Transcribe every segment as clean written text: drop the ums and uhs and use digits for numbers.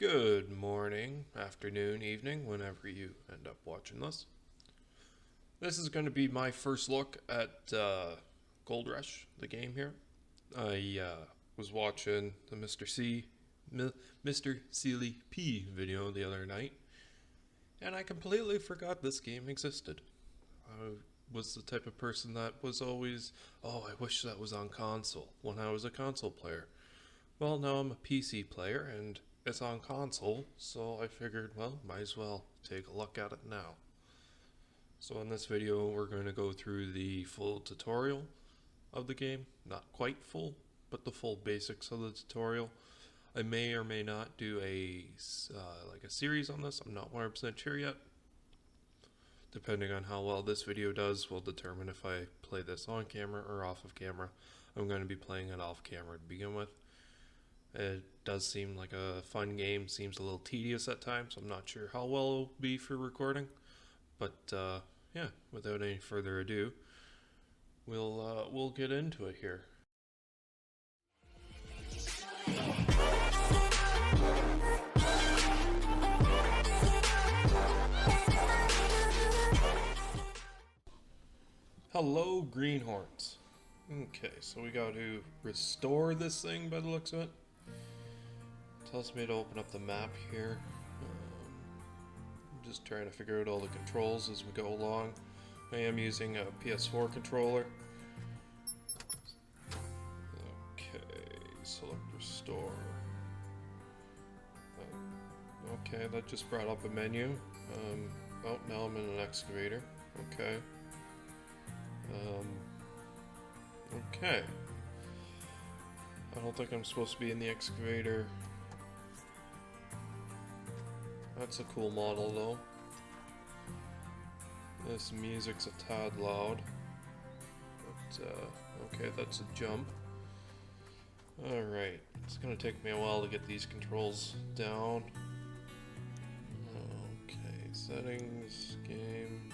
Good morning, afternoon, evening, whenever you end up watching this. This is going to be my first look at Gold Rush, the game here. I was watching the Mr. Sealy P video the other night, and I completely forgot this game existed. I was the type of person that was always, oh, I wish that was on console when I was a console player. Well, now I'm a PC player, and it's on console, so I figured, well, might as well take a look at it now. So in this video, we're going to go through the full tutorial of the game. Not quite full, but the full basics of the tutorial. I may or may not do a series on this. I'm not 100% sure yet. Depending on how well this video does will determine if I play this on camera or off of camera. I'm going to be playing it off camera to begin with. It does seem like a fun game, seems a little tedious at times. I'm not sure how well it'll be for recording, but yeah, without any further ado, we'll get into it here. Hello, greenhorns. Okay, so we got to restore this thing by the looks of it. Tells me to open up the map here. I'm just trying to figure out all the controls as we go along. I am using a PS4 controller. Okay, select restore. Okay, that just brought up a menu. Oh, now I'm in an excavator. Okay. Okay. I don't think I'm supposed to be in the excavator. That's a cool model though. This music's a tad loud. But, okay, that's a jump. Alright, it's gonna take me a while to get these controls down. Okay, settings, game.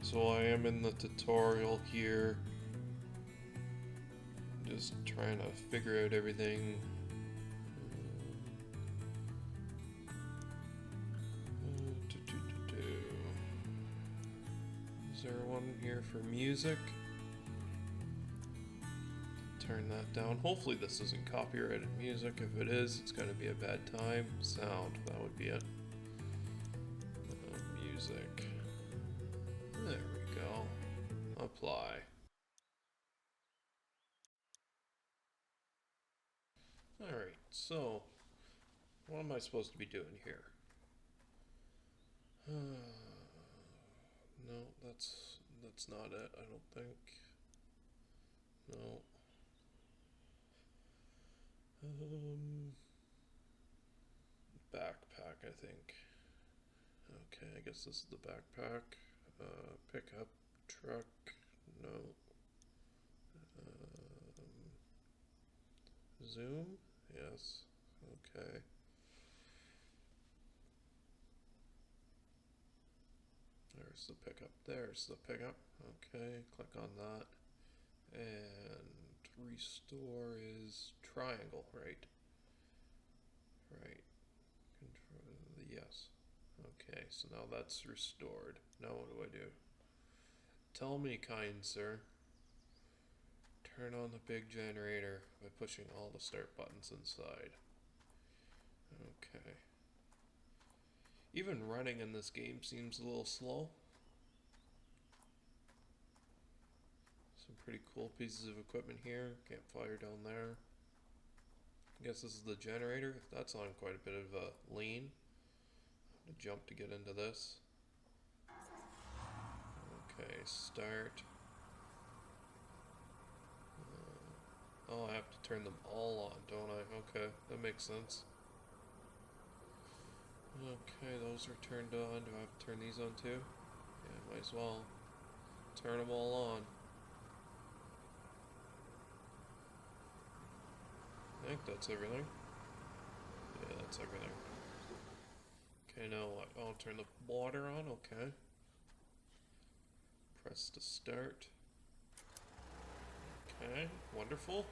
So I am in the tutorial here. Just trying to figure out everything. Is there one here for music? Turn that down. Hopefully this isn't copyrighted music. If it is, it's gonna be a bad time. Sound, that would be it. Music. There we go. Apply. Alright, so what am I supposed to be doing here? No, that's not it, I don't think. No. Backpack, I think. Okay, I guess this is the backpack. Pickup, truck, no. Zoom, yes, okay. There's the pickup, there's the pickup. Okay, click on that. And restore is triangle, right? Right. Control the yes. Okay, so now that's restored. Now what do I do? Tell me, kind sir. Turn on the big generator by pushing all the start buttons inside. Okay. Even running in this game seems a little slow. Some pretty cool pieces of equipment here. Campfire down there. I guess this is the generator. That's on quite a bit of a lean. I'm gonna jump to get into this. Okay, start. Oh, I have to turn them all on, don't I? Okay, that makes sense. Okay, those are turned on. Do I have to turn these on too? Yeah, might as well. Turn them all on. I think that's everything. Yeah, that's everything. Okay, now what? Oh, turn the water on? Okay. Press to start. Okay, wonderful.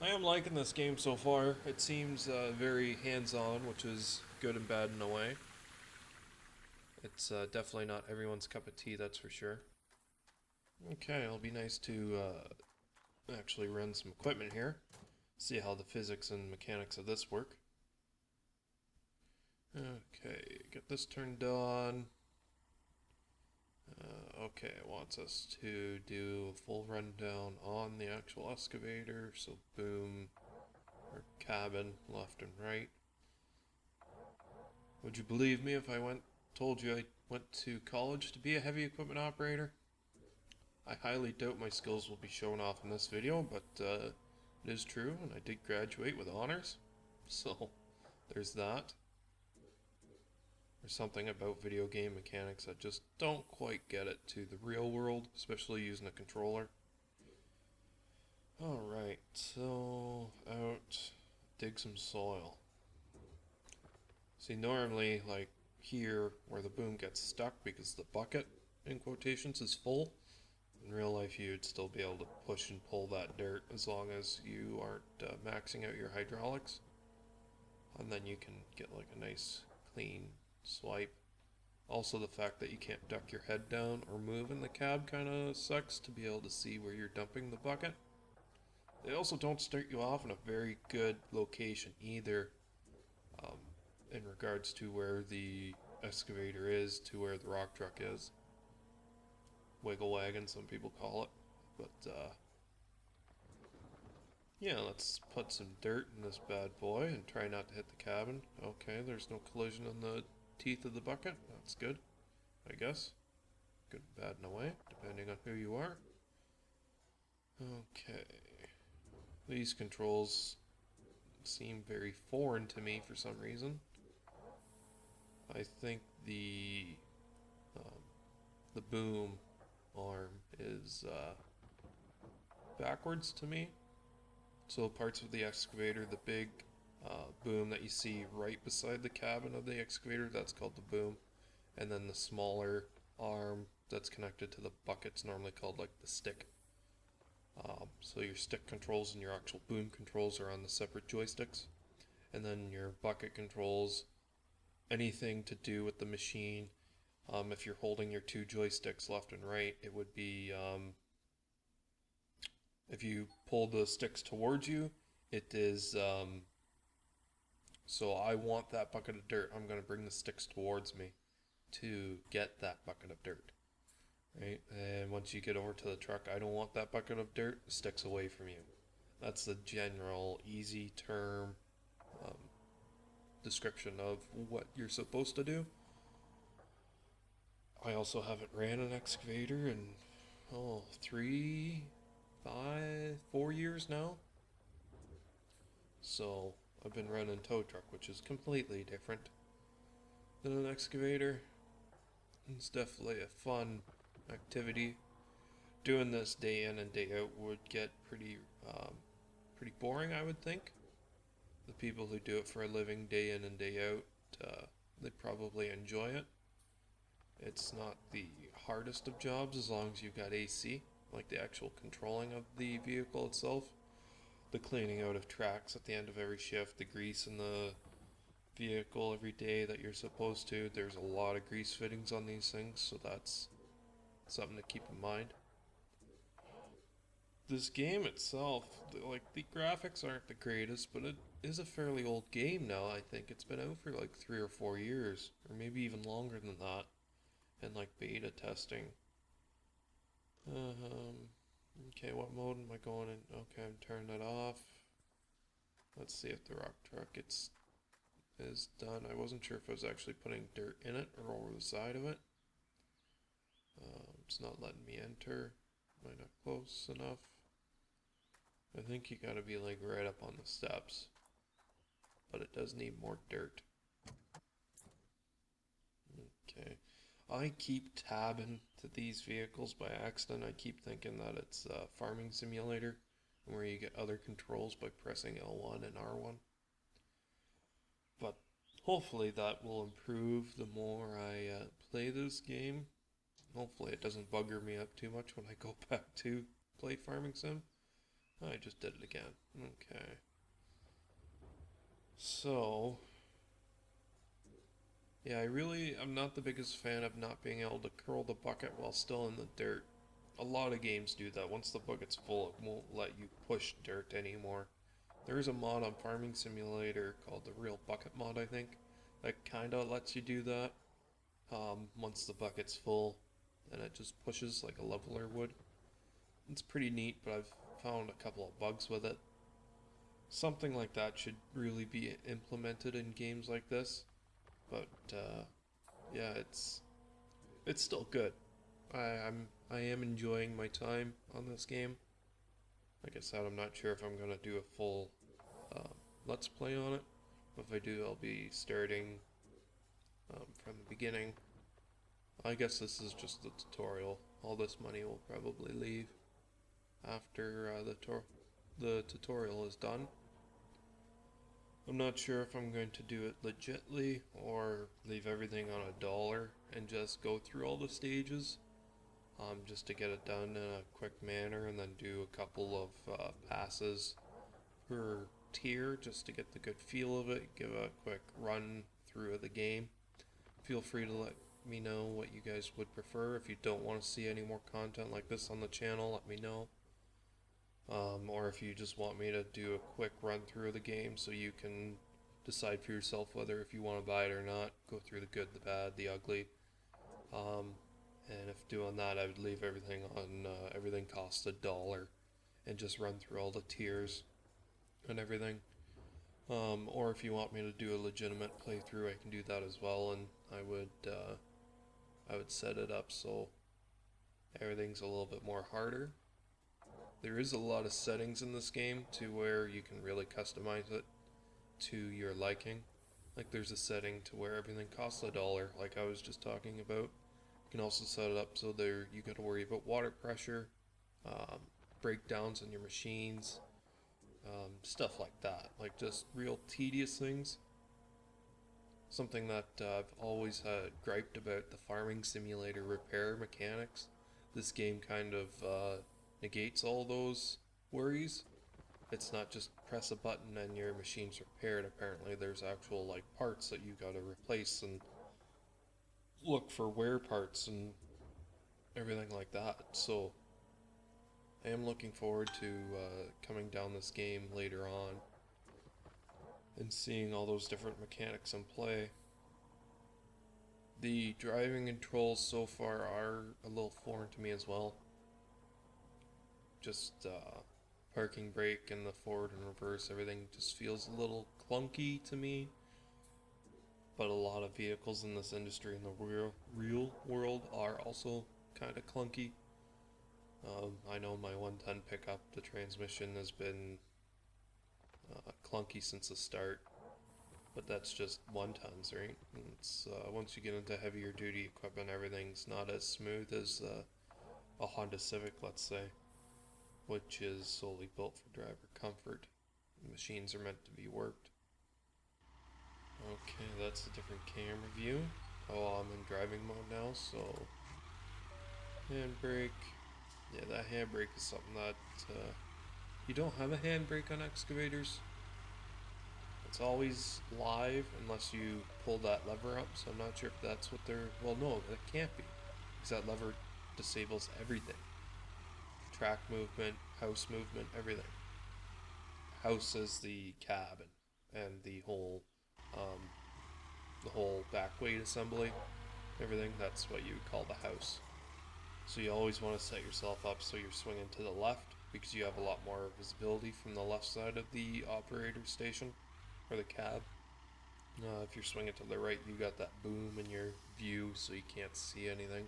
I am liking this game so far. It seems very hands-on, which is good and bad in a way. It's definitely not everyone's cup of tea, that's for sure. Okay, it'll be nice to actually run some equipment here. See how the physics and mechanics of this work. Okay, get this turned on. Okay, it wants us to do a full rundown on the actual excavator. So boom, or cabin, left and right. Would you believe me if I told you I went to college to be a heavy equipment operator? I highly doubt my skills will be shown off in this video, but it is true, and I did graduate with honors. So there's that. There's something about video game mechanics I just don't quite get it to the real world, especially using a controller. Alright, so out, dig some soil. See, normally, like here, where the boom gets stuck because the bucket, in quotations, is full, in real life you'd still be able to push and pull that dirt as long as you aren't maxing out your hydraulics. And then you can get like a nice clean swipe. Also, the fact that you can't duck your head down or move in the cab kind of sucks to be able to see where you're dumping the bucket. They also don't start you off in a very good location either, um, in regards to where the excavator is to where the rock truck is. Wiggle wagon, some people call it. But, yeah, let's put some dirt in this bad boy and try not to hit the cabin. Okay, there's no collision on the teeth of the bucket. That's good, I guess. Good and bad in a way, depending on who you are. Okay. These controls seem very foreign to me for some reason. I think um, the boom arm is backwards to me. So parts of the excavator, the big boom that you see right beside the cabin of the excavator, that's called the boom. And then the smaller arm that's connected to the bucket's normally called like the stick. So your stick controls and your actual boom controls are on the separate joysticks. And then your bucket controls anything to do with the machine. If you're holding your two joysticks left and right, it would be if you pull the sticks towards you, it is so I want that bucket of dirt. I'm going to bring the sticks towards me to get that bucket of dirt. Right? And once you get over to the truck, I don't want that bucket of dirt, sticks away from you. That's the general easy term um, description of what you're supposed to do. I also haven't ran an excavator in 3, 5, 4 years now. So I've been running tow truck, which is completely different than an excavator. It's definitely a fun activity. Doing this day in and day out would get pretty boring, I would think. The people who do it for a living day in and day out, they probably enjoy it. It's not the hardest of jobs as long as you've got AC, like the actual controlling of the vehicle itself. The cleaning out of tracks at the end of every shift, the grease in the vehicle every day that you're supposed to. There's a lot of grease fittings on these things, so that's something to keep in mind. This game itself, like the graphics aren't the greatest, but it is a fairly old game now. I think it's been out for like 3 or 4 years, or maybe even longer than that, and like beta testing. Okay, what mode am I going in? Okay, I'm turning it off. Let's see if the rock truck is done. I wasn't sure if I was actually putting dirt in it or over the side of it. It's not letting me enter. Am I not close enough? I think you gotta be like right up on the steps. But it does need more dirt. Okay. I keep tabbing to these vehicles by accident. I keep thinking that it's a farming simulator where you get other controls by pressing L1 and R1. But hopefully that will improve the more I play this game. Hopefully it doesn't bugger me up too much when I go back to play Farming Sim. I just did it again. Okay. So, yeah, I'm not the biggest fan of not being able to curl the bucket while still in the dirt. A lot of games do that. Once the bucket's full, it won't let you push dirt anymore. There is a mod on Farming Simulator called the Real Bucket mod, I think, that kinda lets you do that. Once the bucket's full, and it just pushes like a leveler would. It's pretty neat, but I've found a couple of bugs with it. Something like that should really be implemented in games like this. But yeah, it's still good. I am enjoying my time on this game. Like I said, I'm not sure if I'm gonna do a full uh, let's play on it. If I do, I'll be starting from the beginning. I guess this is just the tutorial. All this money will probably leave after the tutorial is done. I'm not sure if I'm going to do it legitly or leave everything on $1 and just go through all the stages, just to get it done in a quick manner, and then do a couple of passes per tier just to get the good feel of it, give a quick run through of the game. Feel free to let me know what you guys would prefer. If you don't want to see any more content like this on the channel, let me know. Or if you just want me to do a quick run through of the game so you can decide for yourself whether if you want to buy it or not, go through the good, the bad, the ugly. Um, and if doing that, I would leave everything on, everything costs $1 and just run through all the tiers and everything. Or if you want me to do a legitimate playthrough, I can do that as well, and I would set it up so everything's a little bit more harder. There is a lot of settings in this game to where you can really customize it to your liking. Like there's a setting to where everything costs $1, like I was just talking about. You can also set it up so there you got to worry about water pressure, um, breakdowns on your machines, stuff like that. Like just real tedious things. Something that I've always had griped about the farming simulator repair mechanics. This game kind of negates all those worries. It's not just press a button and your machine's repaired. Apparently, there's actual like parts that you gotta replace and look for wear parts and everything like that. So I am looking forward to coming down this game later on and seeing all those different mechanics in play. The driving controls so far are a little foreign to me as well. Just parking brake and the forward and reverse, everything just feels a little clunky to me. But a lot of vehicles in this industry in the real world are also kind of clunky. I know my 110 pickup, the transmission has been clunky since the start, but that's just 110s, right? It's once you get into heavier duty equipment, everything's not as smooth as a Honda Civic, let's say, which is solely built for driver comfort. The machines are meant to be worked. Okay, that's a different camera view. Oh, I'm in driving mode now, so handbrake. Yeah, that handbrake is something that you don't have a handbrake on excavators. It's always live unless you pull that lever up, so I'm not sure if that's what they're... Well, no, that can't be, because that lever disables everything. Track movement, house movement, everything. House is the cab and um, the whole back weight assembly, everything. That's what you would call the house. So you always want to set yourself up so you're swinging to the left because you have a lot more visibility from the left side of the operator station or the cab. If you're swinging to the right, you got that boom in your view so you can't see anything.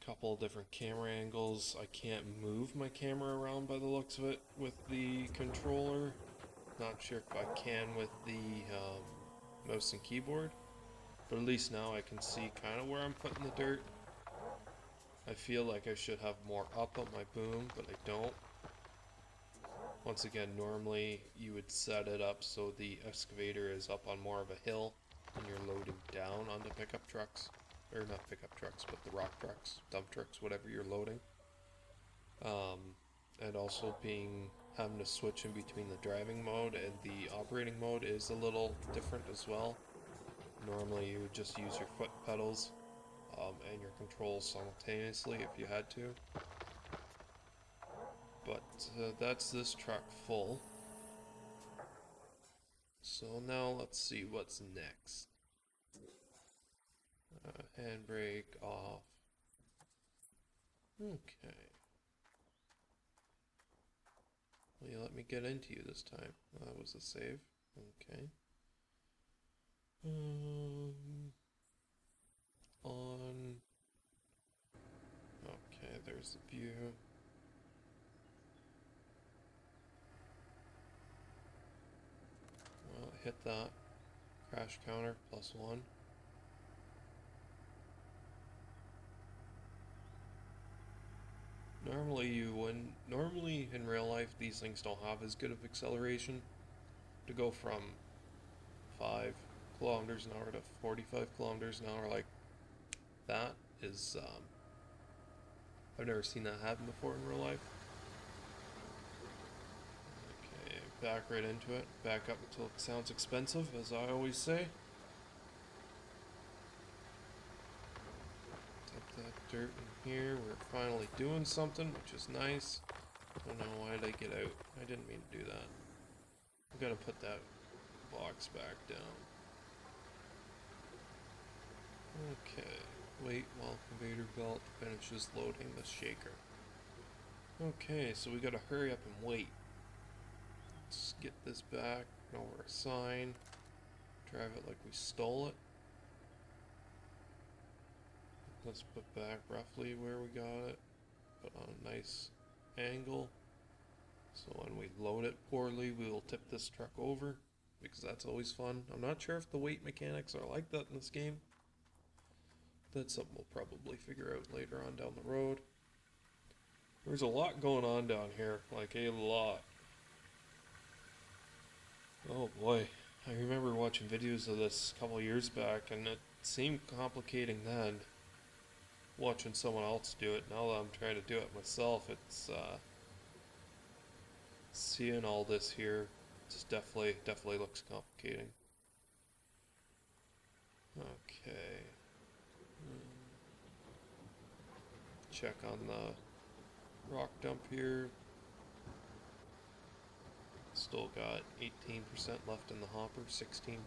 Couple of different camera angles. I can't move my camera around by the looks of it with the controller. Not sure if I can with the mouse and keyboard, but at least now I can see kind of where I'm putting the dirt. I feel like I should have more up on my boom, but I don't. Once again, normally you would set it up so the excavator is up on more of a hill and you're loading down onto pickup trucks. Or not pickup trucks, but the rock trucks, dump trucks, whatever you're loading. and also having to switch in between the driving mode and the operating mode is a little different as well. Normally you would just use your foot pedals and your controls simultaneously if you had to. But that's this truck full. So now let's see what's next. Handbrake off. Okay. Will you let me get into you this time? That was a save. Okay. On. Okay, there's the view. Well, hit that. Crash counter, +1. Normally in real life these things don't have as good of acceleration. To go from 5 kilometers an hour to 45 kilometers an hour like that is, I've never seen that happen before in real life. Okay, back right into it. Back up until it sounds expensive, as I always say. Take that dirt in here. We're finally doing something, which is nice. Don't know why did I get out. I didn't mean to do that. I'm gonna put that box back down. Okay. Wait while conveyor belt finishes loading the shaker. Okay, so we gotta hurry up and wait. Let's get this back, know where a sign, drive it like we stole it. Let's put back roughly where we got it, put on a nice angle, so when we load it poorly we will tip this truck over, because that's always fun. I'm not sure if the weight mechanics are like that in this game. That's something we'll probably figure out later on down the road. There's a lot going on down here, like a lot. Oh boy, I remember watching videos of this a couple years back and it seemed complicating then. Watching someone else do it, now that I'm trying to do it myself, it's seeing all this here just definitely looks complicating. Okay. Check on the rock dump here. Still got 18% left in the hopper, 16%.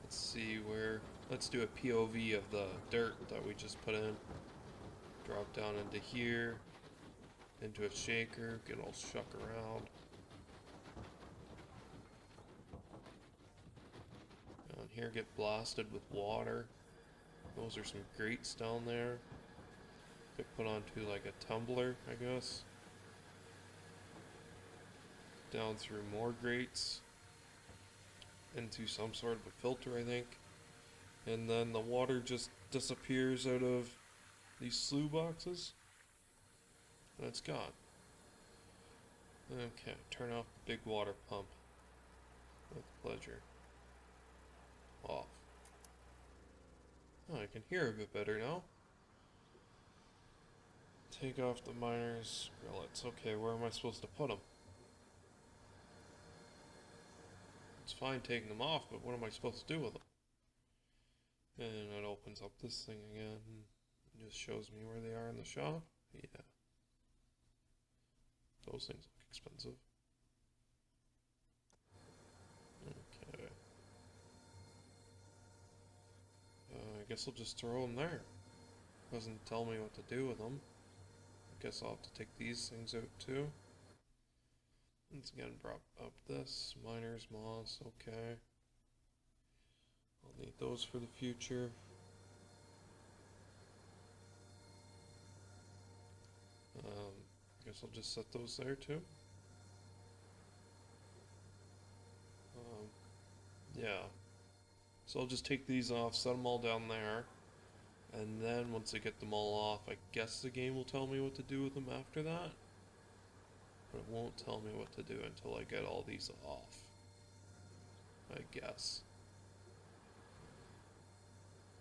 Let's see where, let's do a POV of the dirt that we just put in. Drop down into here, into a shaker, get all shuck around. Down here get blasted with water. Those are some grates down there. Get put onto like a tumbler, I guess. Down through more grates. Into some sort of a filter, I think. And then the water just disappears out of these slough boxes. And it's gone. Okay, turn off the big water pump. With pleasure. Off. Oh, I can hear a bit better now. Take off the miner's grillets. Okay, where am I supposed to put them? It's fine taking them off, but what am I supposed to do with them? And it opens up this thing again. It just shows me where they are in the shop. Yeah. Those things look expensive. Okay. I guess I'll just throw them there. Doesn't tell me what to do with them. I guess I'll have to take these things out too. Once again, prop up this. Miner's moss, okay. I'll need those for the future. I guess I'll just set those there too. Yeah. So I'll just take these off, set them all down there. And then once I get them all off, I guess the game will tell me what to do with them after that. But it won't tell me what to do until I get all these off, I guess.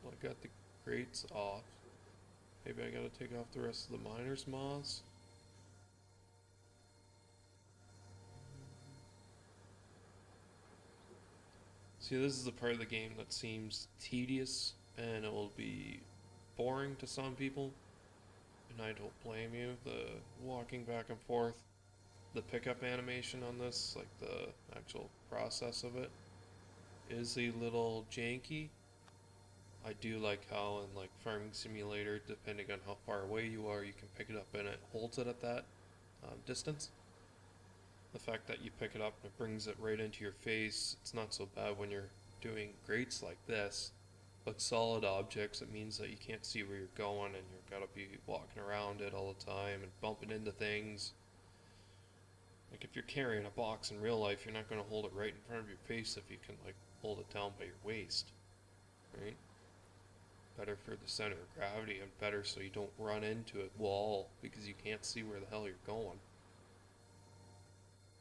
Well, I got the grates off. Maybe I gotta take off the rest of the miner's moths. See, this is the part of the game that seems tedious and it will be boring to some people, and I don't blame you. The walking back and forth, the pickup animation on this, like the actual process of it, is a little janky. I do like how in like Farming Simulator, depending on how far away you are, you can pick it up and it holds it at that distance. The fact that you pick it up and it brings it right into your face, it's not so bad when you're doing grates like this. But solid objects, it means that you can't see where you're going and you've got to be walking around it all the time and bumping into things. Like if you're carrying a box in real life, you're not going to hold it right in front of your face if you can like hold it down by your waist, right? Better for the center of gravity and better so you don't run into a wall because you can't see where the hell you're going.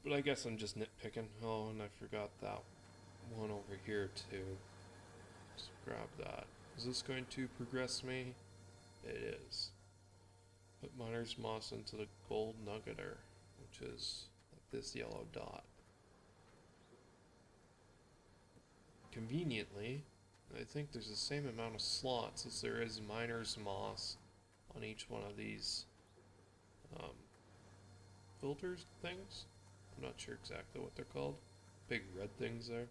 But I guess I'm just nitpicking. Oh, and I forgot that one over here too. Just grab that. Is this going to progress me? It is. Put miner's moss into the gold nuggeter, which is this yellow dot. Conveniently, I think there's the same amount of slots as there is miner's moss on each one of these filters things. I'm not sure exactly what they're called. Big red things there.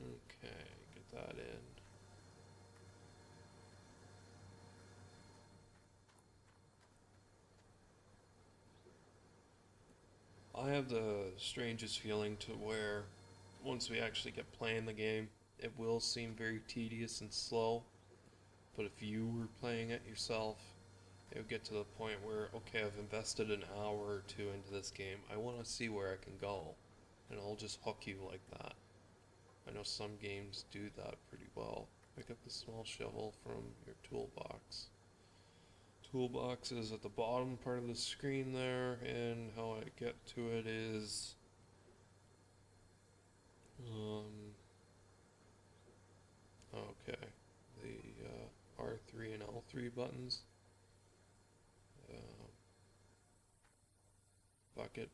Okay, get that in. I have the strangest feeling to where once we actually get playing the game, it will seem very tedious and slow. But if you were playing it yourself, it would get to the point where, okay, I've invested an hour or two into this game. I want to see where I can go. And I'll just hook you like that. I know some games do that pretty well. Pick up the small shovel from your toolbox. Toolbox is at the bottom part of the screen there, and how I get to it is okay, the R3 and L3 buttons. Bucket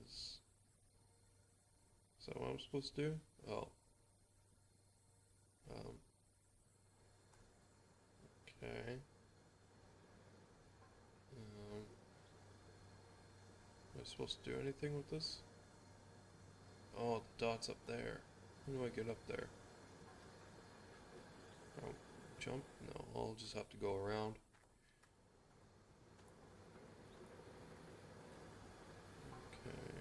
is that what I'm supposed to do? Oh, okay. Am I supposed to do anything with this? Oh, the dot's up there. How do I get up there? Oh, jump? No, I'll just have to go around. Okay.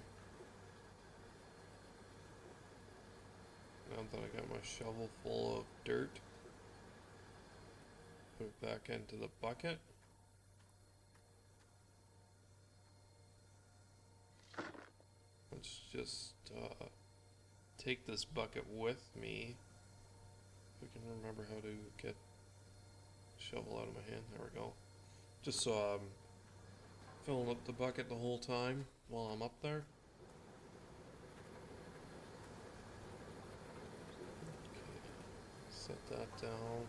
Now that I got my shovel full of dirt, put it back into the bucket. Let's just take this bucket with me. If I can remember how to get the shovel out of my hand. There we go. Just so I'm filling up the bucket the whole time while I'm up there. Okay. Set that down.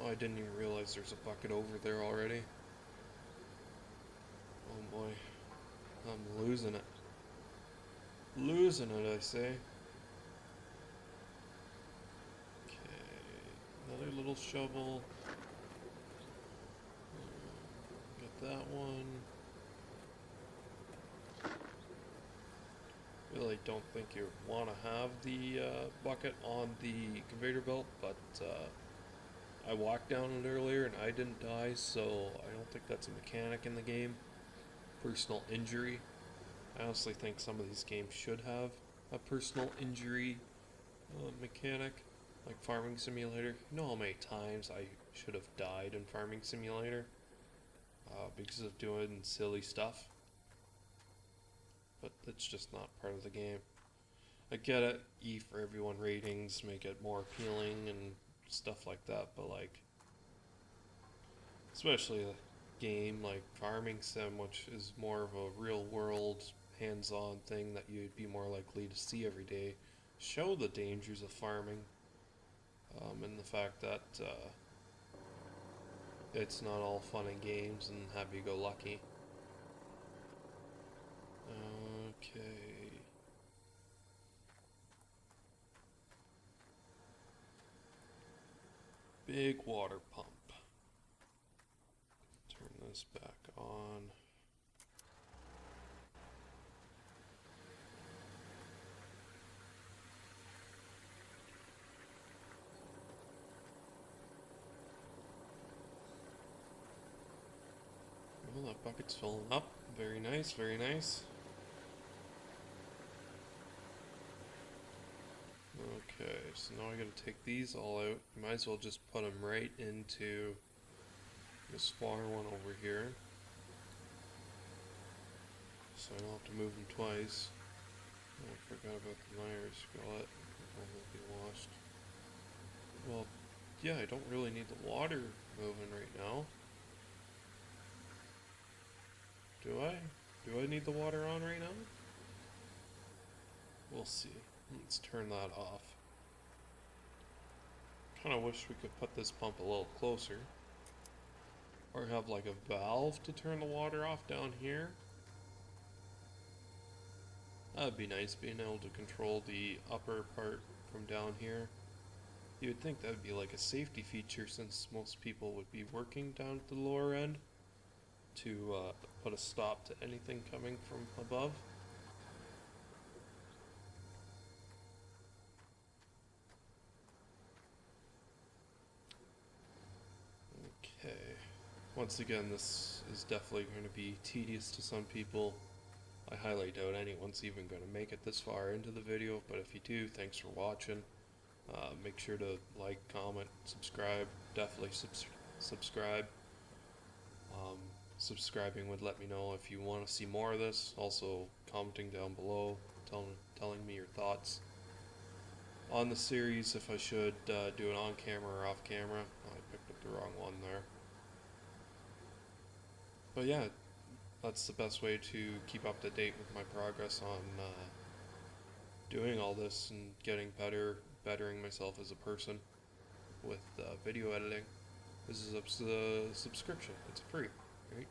Oh, I didn't even realize there's a bucket over there already. Oh boy. I'm losing it. Losing it, I say. Okay. Another little shovel. Get that one. Really don't think you want to have the bucket on the conveyor belt, but I walked down it earlier and I didn't die, so I don't think that's a mechanic in the game. Personal injury. I honestly think some of these games should have a personal injury mechanic, like Farming Simulator. You know how many times I should have died in Farming Simulator because of doing silly stuff? But it's just not part of the game. I get it, E for everyone ratings, make it more appealing and stuff like that, but like, especially a game like Farming Sim, which is more of a real world, hands-on thing that you'd be more likely to see every day, show the dangers of farming. and the fact that it's not all fun and games and happy-go-lucky. Okay. Big water pump. Turn this back on. Well, that bucket's filling up. Very nice, very nice. Okay, so now I gotta take these all out. Might as well just put them right into this far one over here, so I don't have to move them twice. Oh, I forgot about the Myers skillet. Will be washed. Well, yeah, I don't really need the water moving right now. Do I? Do I need the water on right now? We'll see. Let's turn that off. Kinda wish we could put this pump a little closer. Or have like a valve to turn the water off down here. That'd be nice, being able to control the upper part from down here. You would think that would be like a safety feature, since most people would be working down at the lower end to put a stop to anything coming from above. Okay. Once again, this is definitely going to be tedious to some people. I highly doubt anyone's even going to make it this far into the video, but if you do, thanks for watching. Make sure to like, comment, subscribe. Definitely subscribe. Subscribing would let me know if you want to see more of this. Also, commenting down below, telling me your thoughts on the series, if I should do it on camera or off camera. I picked up the wrong one there. But yeah, that's the best way to keep up to date with my progress on doing all this and getting bettering myself as a person with video editing. This is a subscription. It's free, right?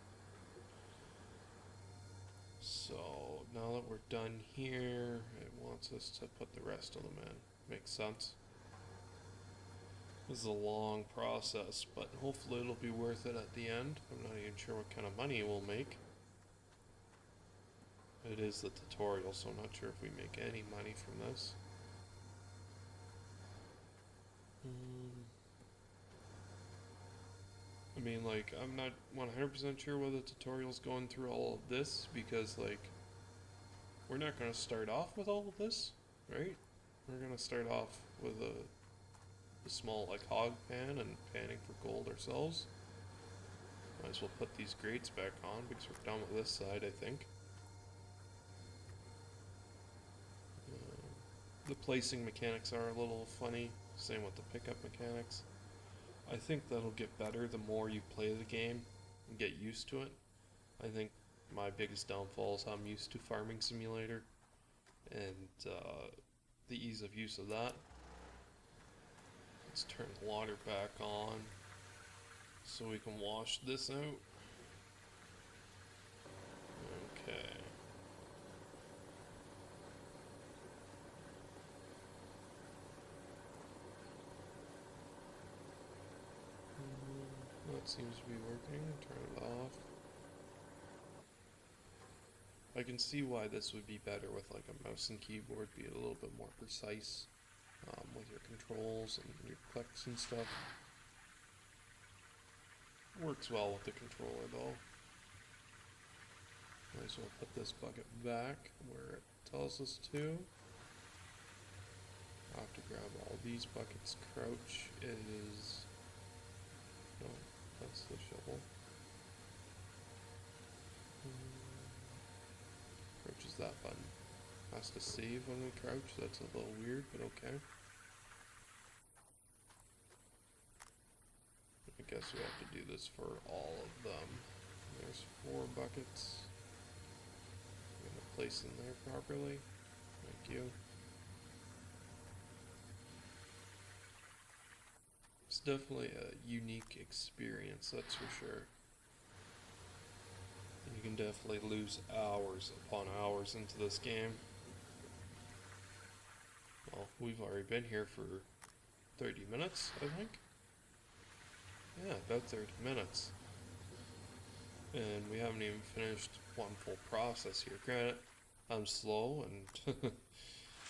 So now that we're done here, it wants us to put the rest of them in. Makes sense. This is a long process, but hopefully it'll be worth it at the end. I'm not even sure what kind of money we'll make. It is the tutorial, so I'm not sure if we make any money from this. I mean, like, I'm not 100% sure whether the tutorial's going through all of this, because, like, we're not going to start off with all of this, right? We're going to start off with a small, like, hog pan and panning for gold ourselves. Might as well put these grates back on, because we're done with this side, I think. The placing mechanics are a little funny, same with the pickup mechanics. I think that'll get better the more you play the game and get used to it. I think my biggest downfall is I'm used to Farming Simulator and the ease of use of that. Let's turn the water back on so we can wash this out. Okay. That seems to be working. Turn it off. I can see why this would be better with like a mouse and keyboard, be a little bit more precise with your controls and your clicks and stuff. Works well with the controller though. Might as well put this bucket back where it tells us to. I'll have to grab all these buckets. Crouch is... no, that's the shovel. Crouch is that button. Has to save when we crouch. That's a little weird, but okay. I guess we have to do this for all of them. There's 4 buckets. I'm gonna place them there properly. Thank you. It's definitely a unique experience, that's for sure. You can definitely lose hours upon hours into this game. Well, we've already been here for 30 minutes, I think. Yeah, about 30 minutes. And we haven't even finished one full process here. Granted, I'm slow and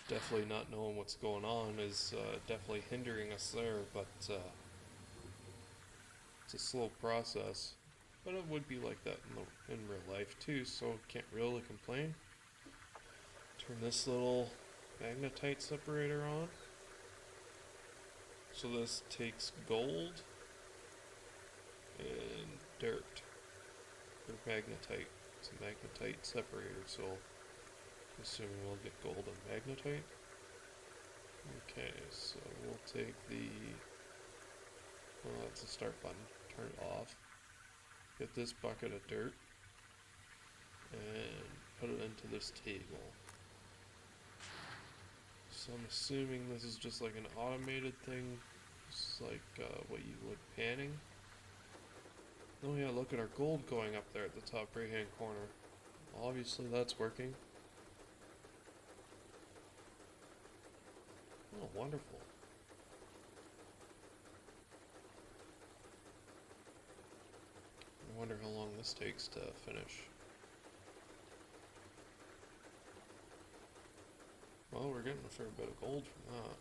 definitely not knowing what's going on is definitely hindering us there, but it's a slow process. But it would be like that in real life too, so can't really complain. Turn this little Magnetite separator on. So this takes gold and dirt for magnetite. It's a magnetite separator, so I'm assuming we'll get gold and magnetite. Okay, so we'll take well, that's the start button. Turn it off. Get this bucket of dirt and put it into this table. So I'm assuming this is just like an automated thing, just like what you would panning. Oh yeah, look at our gold going up there at the top right hand corner. Obviously that's working. Oh, wonderful. I wonder how long this takes to finish. Well, we're getting a fair bit of gold from that.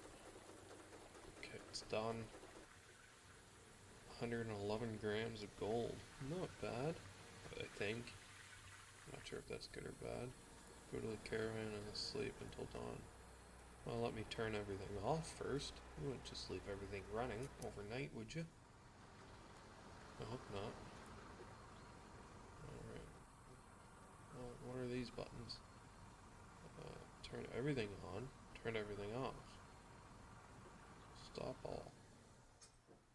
Okay, it's done. 111 grams of gold. Not bad, I think. Not sure if that's good or bad. Go to the caravan and sleep until dawn. Well, let me turn everything off first. You wouldn't just leave everything running overnight, would you? I hope not. Alright. Well, what are these buttons? Turn everything on. Turn everything off. Stop all.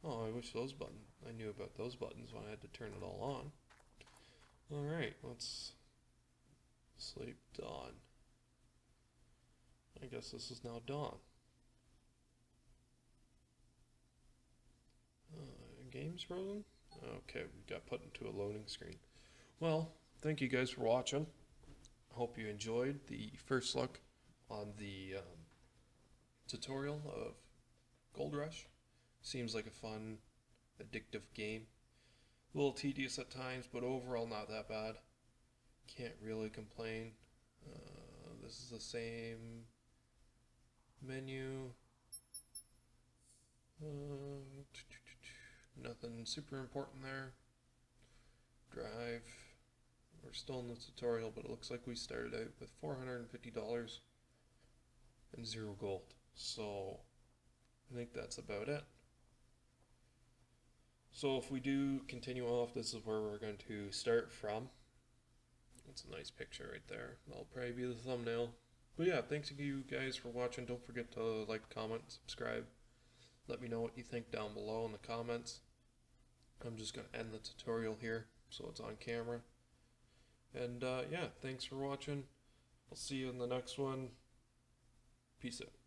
Oh, I wish I knew about those buttons when I had to turn it all on. Alright, let's sleep dawn. I guess this is now dawn. Game's frozen? Okay, we got put into a loading screen. Well, thank you guys for watching. Hope you enjoyed the first look on the tutorial of Gold Rush. Seems like a fun, addictive game. A little tedious at times, but overall not that bad. Can't really complain. This is the same menu. Nothing super important there. Drive. We're still in the tutorial, but it looks like we started out with $450 and 0 gold. So I think that's about it. So if we do continue off, this is where we're going to start from. That's a nice picture right there. That'll probably be the thumbnail. But yeah, thanks to you guys for watching. Don't forget to like, comment, subscribe. Let me know what you think down below in the comments. I'm just going to end the tutorial here so it's on camera. And yeah, thanks for watching. I'll see you in the next one. Peace out.